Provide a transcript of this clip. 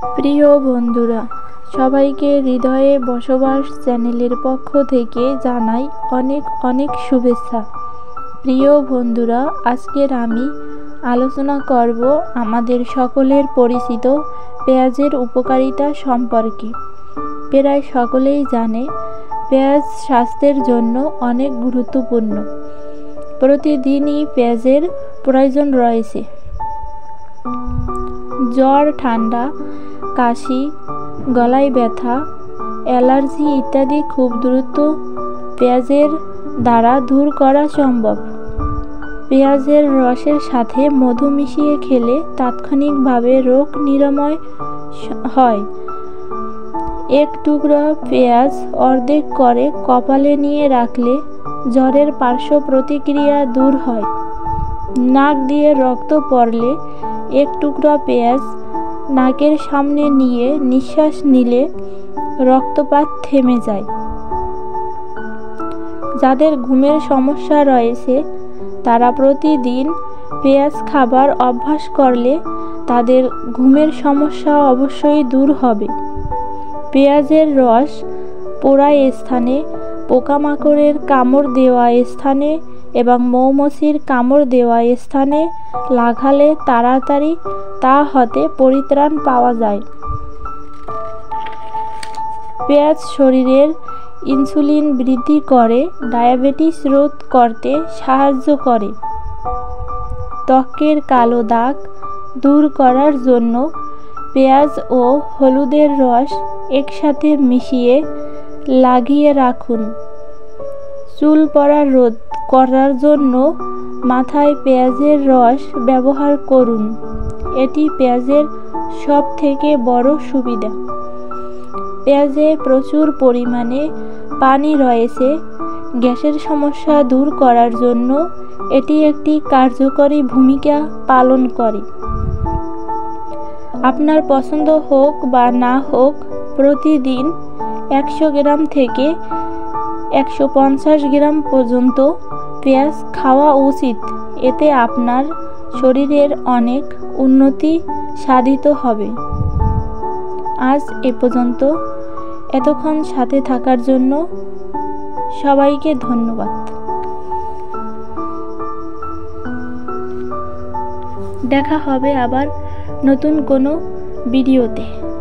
প্রিয় বন্ধুরা, সবাইকে হৃদয়ে বসবাস চ্যানেলের পক্ষ থেকে জানাই অনেক অনেক শুভেচ্ছা। প্রিয় বন্ধুরা, আজকের আমি আলোচনা করব আমাদের সকলের পরিচিত পেঁয়াজের উপকারিতা সম্পর্কে। প্রায় সকলেই জানে পেঁয়াজ স্বাস্থ্যের জন্য অনেক গুরুত্বপূর্ণ। প্রতিদিনই পেঁয়াজের প্রয়োজন রয়েছে। জ্বর, ঠান্ডা, কাশি, গলায় ব্যথা, অ্যালার্জি ইত্যাদি খুব দ্রুত পেঁয়াজের দ্বারা দূর করা সম্ভব। পেঁয়াজের রসের সাথে মধু মিশিয়ে খেলে তাৎক্ষণিকভাবে রোগ নিরাময় হয়। এক টুকরা পেঁয়াজ অর্ধেক করে কপালে নিয়ে রাখলে জ্বরের পার্শ্ব প্রতিক্রিয়া দূর হয়। নাক দিয়ে রক্ত পড়লে এক টুকরা পেঁয়াজ নাকের সামনে নিয়ে নিঃশ্বাস নিলে রক্তপাত থেমে যায়। যাদের ঘুমের সমস্যা রয়েছে তারা প্রতিদিন পেঁয়াজ খাবার অভ্যাস করলে তাদের ঘুমের সমস্যা অবশ্যই দূর হবে। পেঁয়াজের রস পোড়া স্থানে, পোকামাকড়ের কামড় দেওয়া স্থানে এবং মৌমাছির কামড় দেওয়া স্থানে লাগালে তাড়াতাড়ি তা হতে পরিত্রাণ পাওয়া যায়। পেঁয়াজ শরীরের ইনসুলিন বৃদ্ধি করে, ডায়াবেটিস রোধ করতে সাহায্য করে। ত্বকের কালো দাগ দূর করার জন্য পেঁয়াজ ও হলুদের রস একসাথে মিশিয়ে লাগিয়ে রাখুন। চুল পড়া রোধ করার জন্য মাথায় পেঁয়াজের রস ব্যবহার করুন। এটি পেঁয়াজের সবথেকে বড় সুবিধা। পেঁয়াজে প্রচুর পরিমাণে পানি রয়েছে। গ্যাসের সমস্যা দূর করার জন্য এটি একটি কার্যকরী ভূমিকা পালন করে। আপনার পছন্দ হোক বা না হোক, প্রতিদিন 100 গ্রাম থেকে 150 গ্রাম পর্যন্ত পেঁয়াজ খাওয়া উচিত। এতে আপনার শরীরের অনেক উন্নতি সাধিত হবে। আজ এ পর্যন্ত। এতক্ষণ সাথে থাকার জন্য সবাইকে ধন্যবাদ। দেখা হবে আবার নতুন কোনো ভিডিওতে।